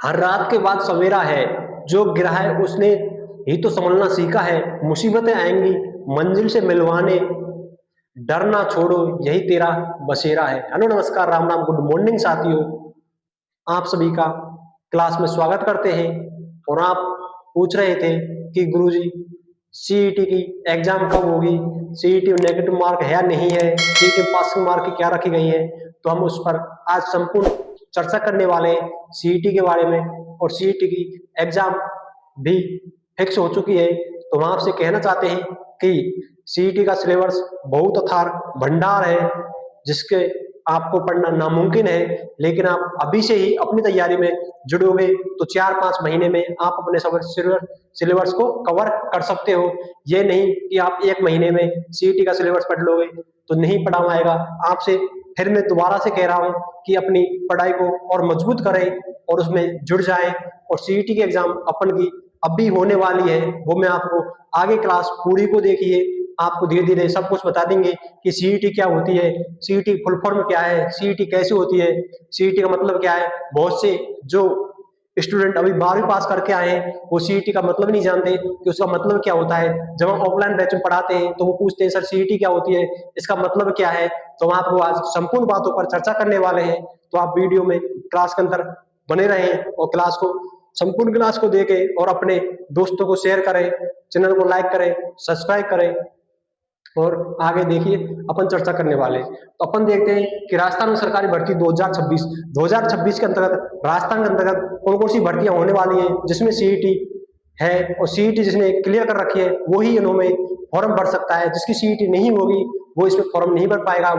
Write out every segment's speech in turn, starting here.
हर रात के बाद सवेरा है, जो गिरा है उसने ही तो संभलना सीखा है। मुसीबतें आएंगी मंजिल से मिलवाने, डर ना छोड़ो यही तेरा बसेरा है। हेलो नमस्कार राम राम, गुड मॉर्निंग साथियों। आप सभी का क्लास में स्वागत करते हैं। और आप पूछ रहे थे कि गुरुजी सीईटी की एग्जाम कब होगी, सीईटी में नेगेटिव मार्क है या नहीं है, सीईटी पासिंग मार्क की क्या रखी गई है। तो हम उस पर आज संपूर्ण चर्चा करने वाले हैं सीईटी के बारे में। और सीईटी की एग्जाम भी फिक्स हो चुकी है। तो हम आपसे कहना चाहते हैं कि सीईटी का सिलेबस बहुत अथाह भंडार है, जिसके आपको पढ़ना नामुमकिन है। लेकिन आप अभी से ही अपनी तैयारी में जुड़ोगे तो 4-5 महीने में आप अपने सिलेबस को कवर कर सकते हो। ये नहीं कि आप 1 महीने में सीईटी का सिलेबस पढ़ लोगे तो नहीं पढ़ा पाएगा। आपसे फिर मैं दोबारा से कह रहा हूँ कि अपनी पढ़ाई को और मजबूत करें और उसमें जुड़ जाएं। और सीईटी की एग्जाम अपन की अभी होने वाली है, वो मैं आपको आगे क्लास पूरी को देखिए आपको धीरे धीरे सब कुछ बता देंगे कि सीईटी क्या होती है, सीईटी फुल फॉर्म क्या है, सीईटी कैसे होती है, सीईटी का मतलब क्या है। बहुत से जो स्टूडेंट अभी 12वीं पास करके आए हैं वो सीईटी का मतलब नहीं जानते कि उसका मतलब क्या होता है। जब हम ऑफलाइन बैच में पढ़ाते हैं तो वो पूछते हैं सर सीईटी क्या होती है, इसका मतलब क्या है। तो हम आपको आज संपूर्ण बातों पर चर्चा करने वाले हैं। तो आप वीडियो में क्लास के अंदर बने रहें और क्लास को संपूर्ण क्लास को देखें और अपने दोस्तों को शेयर करें, चैनल को लाइक करें, सब्सक्राइब करें। और आगे देखिए अपन चर्चा करने वाले हैं। तो अपन देखते हैं कि राजस्थान में सरकारी भर्ती 2026 के अंतर्गत राजस्थान के अंतर्गत कौन कौन सी भर्तियां होने वाली हैं, जिसमें सीईटी है। और सीईटी जिसने क्लियर कर रखी है वही इन्होंने फॉर्म भर सकता है, जिसकी सीईटी नहीं होगी वो इसमें फॉर्म नहीं भर पाएगा।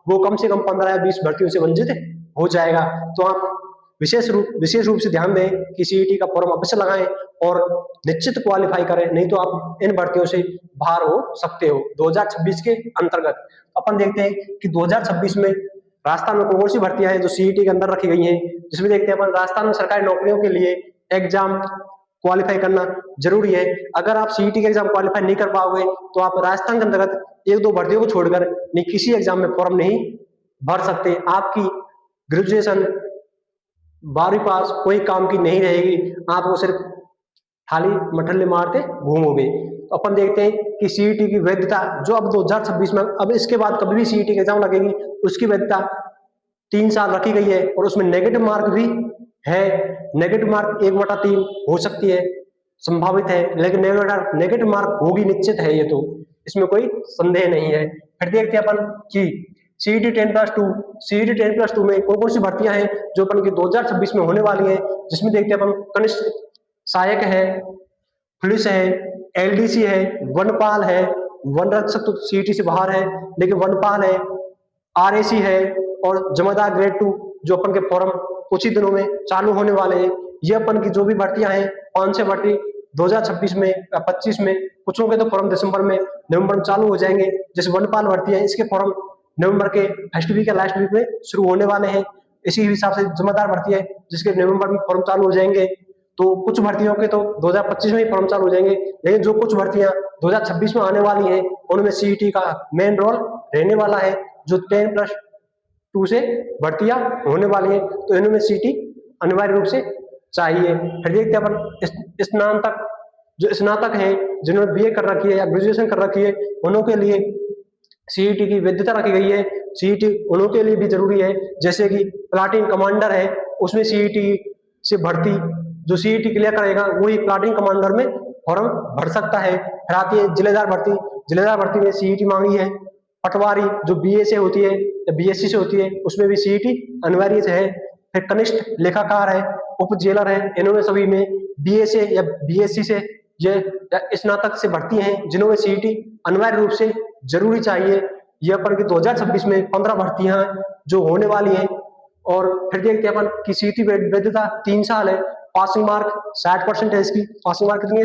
वो कम से कम 15 या 20 भर्तियों से वंचित हो जाएगा। तो आप विशेष रूप से ध्यान दें कि सीईटी का फॉर्म अवश्य लगाएं और निश्चित क्वालिफाई करें, नहीं तो आप इन भर्तियों से बाहर हो सकते हो 2026 के अंतर्गत। अपन देखते हैं कि 2026 में राजस्थान में कौन सी भर्तियां हैं जो सीईटी के अंदर रखी गई हैं। जिसमें देखते हैं अपन राजस्थान में सरकारी नौकरियों के लिए एग्जाम क्वालिफाई करना जरूरी है। अगर आप सीईटी के एग्जाम क्वालिफाई नहीं कर पाओगे तो आप राजस्थान के अंतर्गत 1-2 भर्तियों को छोड़कर नहीं किसी एग्जाम में फॉर्म नहीं भर सकते। आपकी ग्रेजुएशन 12वीं पास कोई काम की नहीं रहेगी, आप वो सिर्फ खाली मठल्ले मारते घूमोगे। तो अपन देखते हैं कि सीईटी की वैधता जो अब 2026 में, अब इसके बाद कभी भी सीईटी की एग्जाम लगेगी उसकी वैधता 3 साल रखी गई है। और उसमें नेगेटिव मार्क भी है। नेगेटिव मार्क 1/3 हो सकती है, संभावित है, लेकिन नेगेटिव मार्क होगी निश्चित है, ये तो इसमें कोई संदेह नहीं है। फिर देखते हैं अपन कि सीईटी 10+2, सीईटी 10+2 में कौन कौन सी भर्तियां हैं जो अपन की 2026 में होने वाली है। जिसमें देखते हैं अपन कनिष्ठ सहायक है, पुलिस है, एलडीसी है, वनपाल है। वन रक्षक तो सीईटी से बाहर है, लेकिन वनपाल है, आरएसी है और जमादार ग्रेड 2 जो अपन के फॉर्म कुछ ही दिनों में चालू होने वाले हैं। ये अपन की जो भी भर्तियां हैं 5-6 भर्ती 2026 में या 25 में, कुछ के तो फॉर्म दिसंबर में नवंबर में चालू हो जाएंगे। जैसे वनपाल भर्ती है, इसके फॉर्म नवंबर के फर्स्ट वीक या लास्ट वीक में शुरू होने वाले हैं। इसी हिसाब से जमादार भर्ती है जिसके नवंबर में फॉर्म चालू हो जाएंगे। तो कुछ भर्तियों के तो 2025 में ही फॉर्म चालू हो जाएंगे, लेकिन जो कुछ भर्तियां 2026 में आने वाली हैं उनमें सीईटी का मेन रोल रहने वाला है। जो 10+2 से भर्तियां होने वाली हैं तो इनमें सीईटी अनिवार्य रूप से चाहिए। फिर देखते हैं अपन स्नातक, जो स्नातक है जिन्होंने बीए कर रखी है या ग्रेजुएशन कर रखी है उनों के लिए सीईटी की वैधता रखी गई है। सीईटी उनों के लिए भी जरूरी है। जैसे कि प्लाटून कमांडर है, उसमें सीईटी से भर्ती, जो सीईटी क्लियर करेगा वही प्लाटून कमांडर में फॉर्म भर सकता है। फिर आती है जिलेदार भर्ती, जिलेदार भर्ती में सीईटी मांगी है। पटवारी जो बीए से होती है या बीएससी से होती है उसमें भी सीईटी अनिवार्य है। फिर कनिष्ठ लेखाकार है, उप जेलर है, इन्होंने सभी में बीए से या बीएससी से ये स्नातक से भर्ती हैं जिन्होंने सीईटी अनिवार्य रूप से जरूरी चाहिए। ये अपन की 2026 में 15 भर्तियां जो होने वाली हैं। और फिर देखते हैं अपन की सीईटी वैधता 3 साल है। पासिंग मार्क 60% है इसकी। पासिंग मार्क कितनी है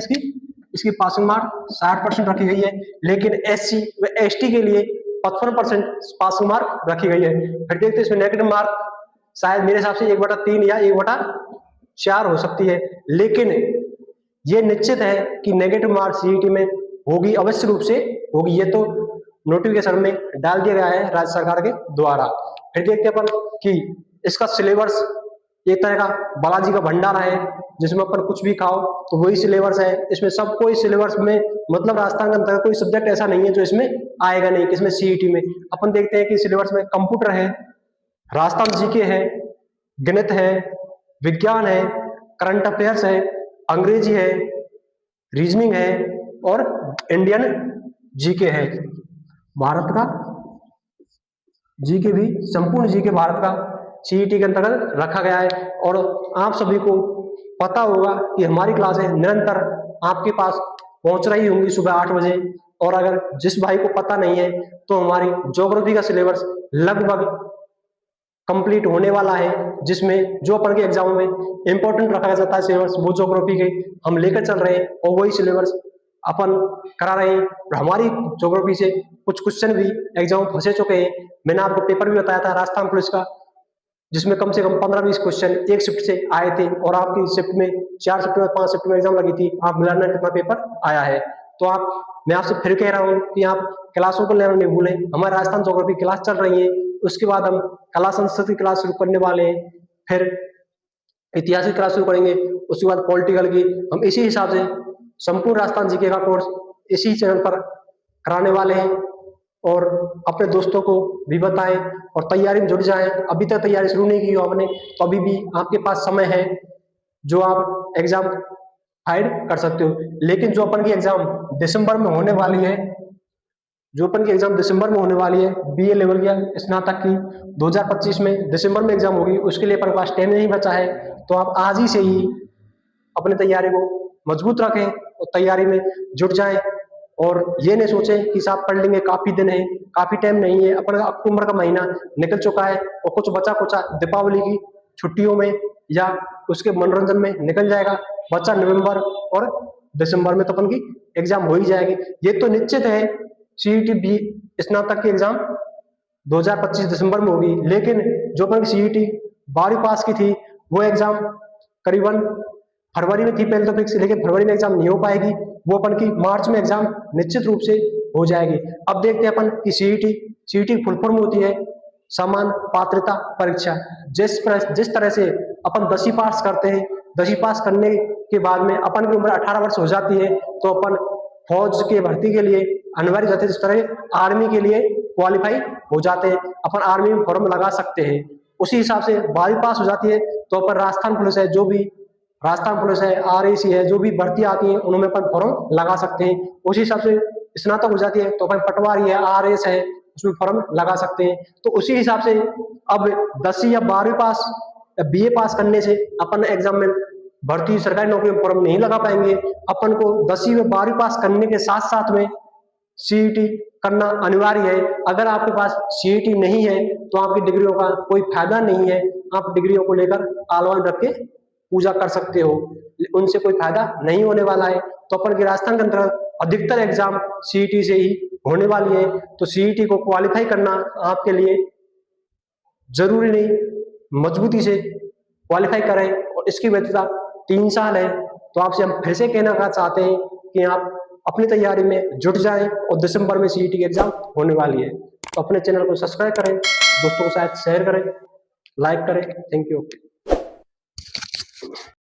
इसकी पासिंग मार्क 60% रखी गई है। लेकिन एससी व एसटी के लिए 55% पासिंग मार्क रखी गई है। फिर देखते हैं इसमें नेगेटिव मार्क शायद मेरे हिसाब से 1/3 या 1/4 हो सकती है। लेकिन ये निश्चित है कि नेगेटिव मार्क सीईटी में होगी, अवश्य रूप से होगी। ये तो नोटिफिकेशन में डाल दिया गया है राज्य सरकार के द्वारा। फिर देखते हैं अपन कि इसका सिलेबस एक तरह का बालाजी का भंडार है जिसमें अपन कुछ भी खाओ तो वही सिलेबस है। इसमें सब कोई सिलेबस में मतलब राजस्थान के अंतर्गत कोई सब्जेक्ट ऐसा नहीं है जो इसमें आएगा नहीं, किसमें सीईटी में। अपन देखते हैं कि सिलेबस में कंप्यूटर है, राजस्थान जीके है, गणित है, विज्ञान है, करंट अफेयर्स है, अंग्रेजी है, रीजनिंग है और इंडियन जीके है। भारत का जीके भी, संपूर्ण जीके भारत का सीईटी के अंतर्गत रखा गया है। और आप सभी को पता होगा कि हमारी क्लासें निरंतर आपके पास पहुंच रही होंगी सुबह 8 बजे। और अगर जिस भाई को पता नहीं है तो हमारी ज्योग्राफी का सिलेबस लगभग कंप्लीट होने वाला है, जिसमें जो अपन के एग्जाम में इंपॉर्टेंट रखा जाता है सिलेबस वो ज्योग्राफी के हम लेकर चल रहे हैं और वही सिलेबस अपन करा रहे हैं। और हमारी ज्योग्राफी से कुछ क्वेश्चन भी एग्जाम फंसे चुके हैं। मैंने आपको पेपर भी बताया था राजस्थान पुलिस का, जिसमें कम से कम 15-20 क्वेश्चन एक शिफ्ट से आए थे और आपकी शिफ्ट में 4 शिफ्ट में 5 शिफ्ट में एग्जाम लगी थी। आप मिलाना कितना पेपर आया है। तो मैं आपसे फिर कह रहा हूँ कि आप क्लासों को लेना नहीं भूलें। हमारे राजस्थान ज्योग्राफी क्लास चल रही है, उसके बाद हम कला संस्कृति क्लास शुरू करने वाले हैं, फिर इतिहास की क्लास शुरू करेंगे, उसके बाद पॉलिटिकल की। हम इसी हिसाब से संपूर्ण राजस्थान जीके का कोर्स इसी चैनल पर कराने वाले हैं। और अपने दोस्तों को भी बताएं और तैयारी में जुट जाएं। अभी तक तैयारी शुरू नहीं की हो आपने तो अभी भी आपके पास समय है जो आप एग्जाम हाइड कर सकते हो। लेकिन जो अपन की एग्जाम दिसंबर में होने वाली है, जो अपन की एग्जाम दिसंबर में होने वाली है बीए लेवल या स्नातक की 2025 में दिसंबर में एग्जाम होगी, उसके लिए अपन के पास टाइम नहीं बचा है। तो आप आज ही से ही अपनी तैयारी को मजबूत रखें और तैयारी में जुट जाएं। और ये नहीं सोचें कि साहब पढ़ लेंगे, काफी दिन है, काफी टाइम नहीं है। अपन अक्टूबर का महीना निकल चुका है और कुछ बचा कुचा दीपावली की छुट्टियों में या उसके मनोरंजन में निकल जाएगा। बचा नवंबर और दिसंबर में तो अपन की एग्जाम हो ही जाएगी। ये तो निश्चित है सीईटी बी स्नातक की एग्जाम 2025 दिसंबर में होगी। लेकिन जो अपन की सीईटी 12वीं पास की थी वो एग्जाम करीबन फरवरी में थी पहले तो फिक्स, लेकिन फरवरी में एग्जाम नहीं हो पाएगी, वो अपन की मार्च में एग्जाम निश्चित रूप से हो जाएगी। अब देखते हैं अपन की सीईटी फुल फॉर्म होती है समान पात्रता परीक्षा। जिस तरह से अपन 10वीं पास करते हैं, 10वीं पास करने के बाद में अपन की उम्र 18 वर्ष हो जाती है तो अपन फौज के भर्ती के लिए अनिवार्य जाते हैं। जिस तरह आर्मी के लिए क्वालिफाई हो जाते हैं, अपन आर्मी में फॉर्म लगा सकते हैं। उसी हिसाब से 12वीं पास हो जाती है तो अपन राजस्थान पुलिस है, जो भी राजस्थान पुलिस है, आरएसी है, जो भी भर्ती आती है उनमें अपन फॉर्म लगा सकते हैं। उसी हिसाब से स्नातक हो जाती है तो अपन पटवारी है, आरएस है, उसमें फॉर्म लगा सकते हैं। तो उसी हिसाब से अब 10वीं या 12वीं पास या बीए पास करने से अपन एग्जाम में भर्ती सरकारी नौकरी में फॉर्म नहीं लगा पाएंगे। अपन को 10वीं व 12वीं पास करने के साथ साथ में सीईटी करना अनिवार्य है। अगर आपके पास सीईटी नहीं है तो आपकी डिग्रियों का कोई फायदा नहीं है। आप डिग्रियों को लेकर आलवान रख के पूजा कर सकते हो, उनसे कोई फायदा नहीं होने वाला है। तो अपन के राजस्थान के अंदर अधिकतर एग्जाम सीईटी से ही होने वाली है। तो सीईटी को क्वालिफाई करना आपके लिए जरूरी नहीं, मजबूती से क्वालिफाई करें। और इसकी वैधता 3 साल है। तो आपसे हम फिर से कहना चाहते हैं कि आप अपनी तैयारी में जुट जाएं और दिसंबर में सीईटी की एग्जाम होने वाली है। तो अपने चैनल को सब्सक्राइब करें, दोस्तों के साथ शेयर करें, लाइक करें। Thank you.